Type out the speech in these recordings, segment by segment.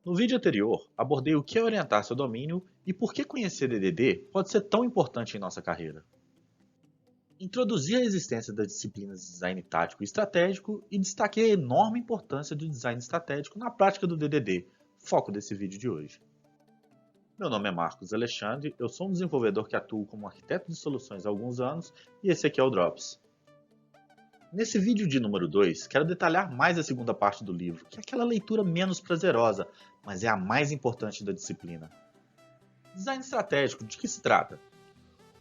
No vídeo anterior, abordei o que é orientar seu domínio e por que conhecer DDD pode ser tão importante em nossa carreira. Introduzi a existência das disciplinas de design tático e estratégico e destaquei a enorme importância do design estratégico na prática do DDD, foco desse vídeo de hoje. Meu nome é Marcos Alexandre, eu sou um desenvolvedor que atua como arquiteto de soluções há alguns anos e esse aqui é o Drops. Nesse vídeo de número 2, quero detalhar mais a segunda parte do livro, que é aquela leitura menos prazerosa, mas é a mais importante da disciplina. Design estratégico, de que se trata?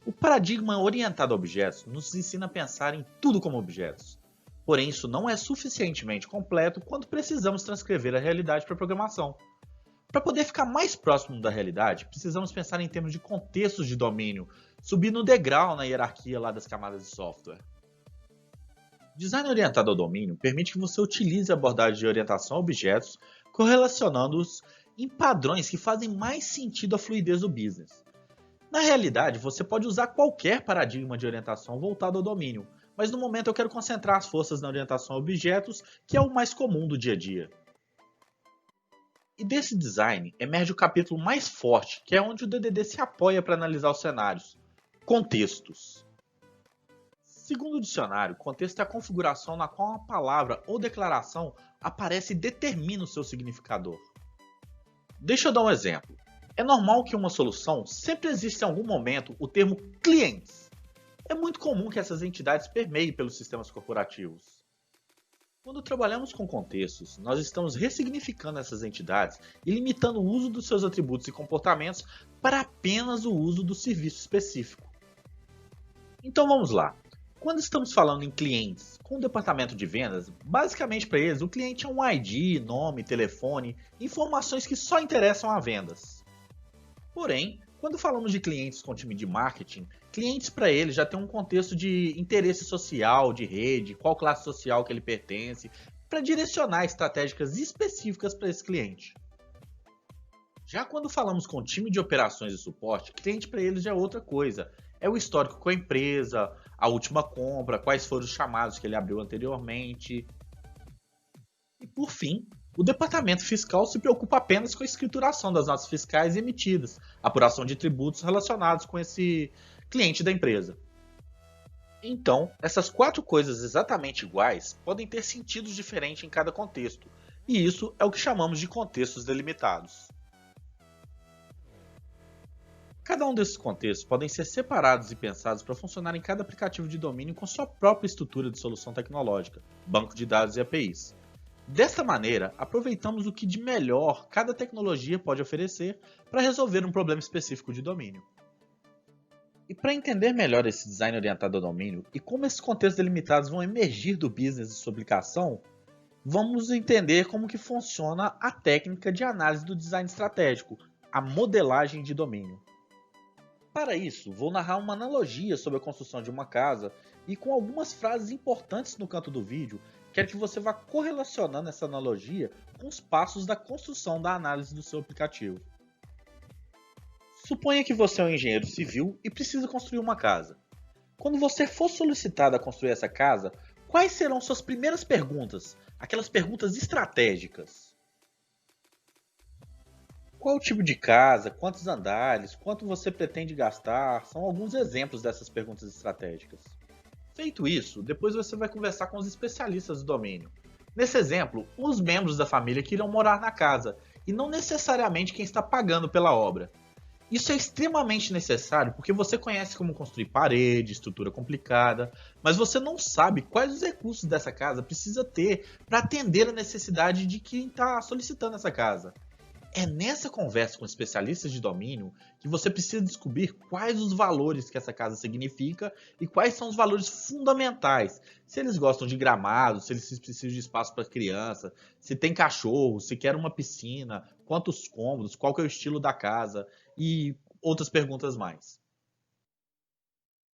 O paradigma orientado a objetos nos ensina a pensar em tudo como objetos. Porém, isso não é suficientemente completo quando precisamos transcrever a realidade para a programação. Para poder ficar mais próximo da realidade, precisamos pensar em termos de contextos de domínio, subir no degrau na hierarquia lá das camadas de software. Design orientado ao domínio permite que você utilize a abordagem de orientação a objetos, correlacionando-os em padrões que fazem mais sentido à fluidez do business. Na realidade, você pode usar qualquer paradigma de orientação voltado ao domínio, mas no momento eu quero concentrar as forças na orientação a objetos, que é o mais comum do dia a dia. E desse design emerge o capítulo mais forte, que é onde o DDD se apoia para analisar os cenários: contextos. Segundo o dicionário, contexto é a configuração na qual uma palavra ou declaração aparece e determina o seu significador. Deixa eu dar um exemplo. É normal que em uma solução sempre exista em algum momento o termo clientes. É muito comum que essas entidades permeiem pelos sistemas corporativos. Quando trabalhamos com contextos, nós estamos ressignificando essas entidades e limitando o uso dos seus atributos e comportamentos para apenas o uso do serviço específico. Então vamos lá. Quando estamos falando em clientes com o departamento de vendas, basicamente para eles o cliente é um ID, nome, telefone, informações que só interessam a vendas. Porém, quando falamos de clientes com time de marketing, clientes para eles já tem um contexto de interesse social, de rede, qual classe social que ele pertence, para direcionar estratégicas específicas para esse cliente. Já quando falamos com time de operações e suporte, cliente para eles já é outra coisa. É o histórico com a empresa, a última compra, quais foram os chamados que ele abriu anteriormente. E por fim, o departamento fiscal se preocupa apenas com a escrituração das notas fiscais emitidas, apuração de tributos relacionados com esse cliente da empresa. Então, essas quatro coisas exatamente iguais podem ter sentidos diferentes em cada contexto, e isso é o que chamamos de contextos delimitados. Cada um desses contextos podem ser separados e pensados para funcionar em cada aplicativo de domínio com sua própria estrutura de solução tecnológica, banco de dados e APIs. Desta maneira, aproveitamos o que de melhor cada tecnologia pode oferecer para resolver um problema específico de domínio. E para entender melhor esse design orientado ao domínio e como esses contextos delimitados vão emergir do business de sua aplicação, vamos entender como que funciona a técnica de análise do design estratégico, a modelagem de domínio. Para isso, vou narrar uma analogia sobre a construção de uma casa e com algumas frases importantes no canto do vídeo, quero que você vá correlacionando essa analogia com os passos da construção da análise do seu aplicativo. Suponha que você é um engenheiro civil e precisa construir uma casa. Quando você for solicitado a construir essa casa, quais serão suas primeiras perguntas? Aquelas perguntas estratégicas. Qual o tipo de casa, quantos andares, quanto você pretende gastar, são alguns exemplos dessas perguntas estratégicas. Feito isso, depois você vai conversar com os especialistas do domínio. Nesse exemplo, os membros da família que irão morar na casa, e não necessariamente quem está pagando pela obra. Isso é extremamente necessário porque você conhece como construir parede, estrutura complicada, mas você não sabe quais os recursos dessa casa precisa ter para atender a necessidade de quem está solicitando essa casa. É nessa conversa com especialistas de domínio que você precisa descobrir quais os valores que essa casa significa e quais são os valores fundamentais. Se eles gostam de gramado, se eles precisam de espaço para criança, se tem cachorro, se quer uma piscina, quantos cômodos, qual que é o estilo da casa e outras perguntas mais.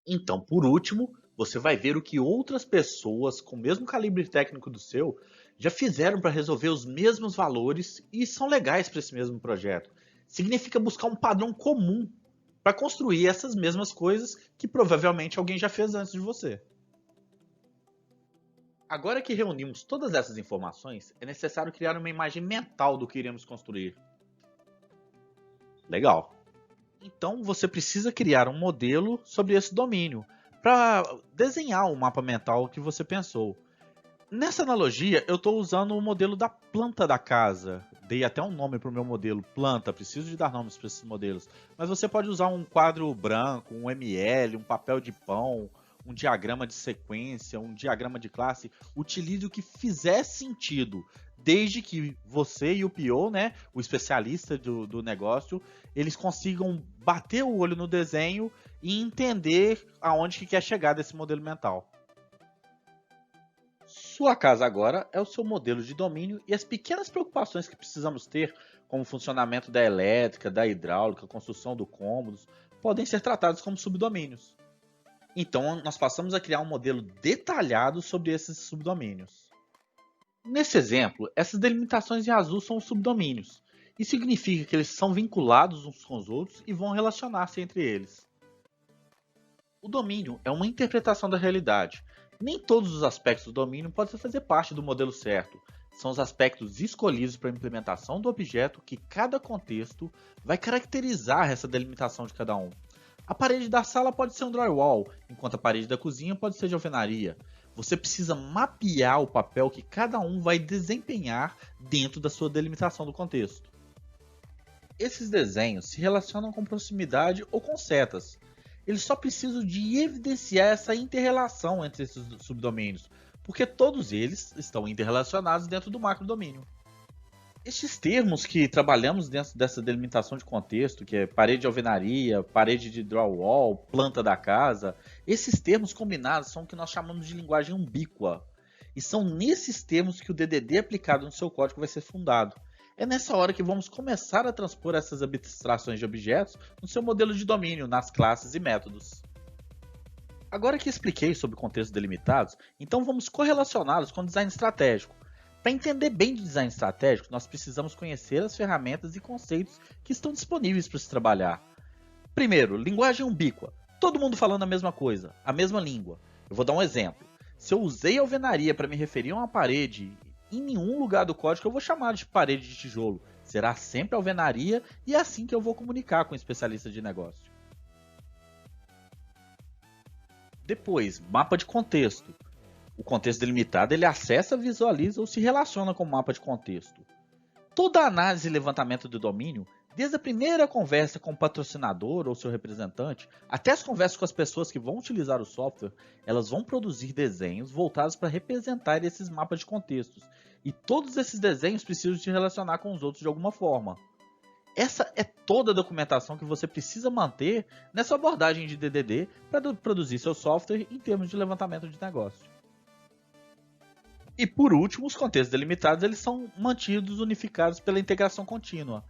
Então, por último, você vai ver o que outras pessoas com o mesmo calibre técnico do seu já fizeram para resolver os mesmos valores e são legais para esse mesmo projeto. Significa buscar um padrão comum para construir essas mesmas coisas que provavelmente alguém já fez antes de você. Agora que reunimos todas essas informações, é necessário criar uma imagem mental do que iremos construir. Legal. Então você precisa criar um modelo sobre esse domínio para desenhar o mapa mental que você pensou. Nessa analogia, eu estou usando o modelo da planta da casa. Dei até um nome para o meu modelo, planta. Preciso de dar nomes para esses modelos. Mas você pode usar um quadro branco, um ML, um papel de pão, um diagrama de sequência, um diagrama de classe. Utilize o que fizer sentido, desde que você e o PO, né, o especialista do negócio, eles consigam bater o olho no desenho e entender aonde que quer chegar desse modelo mental. Sua casa agora é o seu modelo de domínio e as pequenas preocupações que precisamos ter, como o funcionamento da elétrica, da hidráulica, construção do cômodos, podem ser tratados como subdomínios. Então, nós passamos a criar um modelo detalhado sobre esses subdomínios. Nesse exemplo, essas delimitações em azul são os subdomínios. Isso significa que eles são vinculados uns com os outros e vão relacionar-se entre eles. O domínio é uma interpretação da realidade. Nem todos os aspectos do domínio podem fazer parte do modelo certo. São os aspectos escolhidos para a implementação do objeto que cada contexto vai caracterizar essa delimitação de cada um. A parede da sala pode ser um drywall, enquanto a parede da cozinha pode ser de alvenaria. Você precisa mapear o papel que cada um vai desempenhar dentro da sua delimitação do contexto. Esses desenhos se relacionam com proximidade ou com setas. Eles só precisam de evidenciar essa interrelação entre esses subdomínios, porque todos eles estão interrelacionados dentro do macrodomínio. Estes termos que trabalhamos dentro dessa delimitação de contexto, que é parede de alvenaria, parede de drywall, planta da casa, esses termos combinados são o que nós chamamos de linguagem ubíqua. E são nesses termos que o DDD aplicado no seu código vai ser fundado. É nessa hora que vamos começar a transpor essas abstrações de objetos no seu modelo de domínio, nas classes e métodos. Agora que expliquei sobre contextos delimitados, então vamos correlacioná-los com design estratégico. Para entender bem de design estratégico, nós precisamos conhecer as ferramentas e conceitos que estão disponíveis para se trabalhar. Primeiro, linguagem ubíqua. Todo mundo falando a mesma coisa, a mesma língua. Eu vou dar um exemplo. Se eu usei alvenaria para me referir a uma parede, em nenhum lugar do código eu vou chamar de parede de tijolo. Será sempre alvenaria e é assim que eu vou comunicar com o especialista de negócio. Depois, mapa de contexto. O contexto delimitado ele acessa, visualiza ou se relaciona com o mapa de contexto. Toda análise e levantamento do domínio, desde a primeira conversa com o patrocinador ou seu representante, até as conversas com as pessoas que vão utilizar o software, elas vão produzir desenhos voltados para representar esses mapas de contextos. E todos esses desenhos precisam se relacionar com os outros de alguma forma. Essa é toda a documentação que você precisa manter nessa abordagem de DDD para produzir seu software em termos de levantamento de negócio. E por último, os contextos delimitados eles são mantidos unificados pela integração contínua.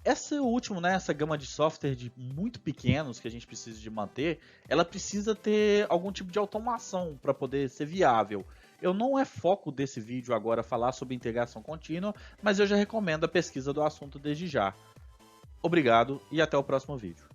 Esse último, né, essa gama de software de muito pequenos que a gente precisa de manter, ela precisa ter algum tipo de automação para poder ser viável. Não é foco desse vídeo agora falar sobre integração contínua, mas eu já recomendo a pesquisa do assunto desde já. Obrigado e até o próximo vídeo.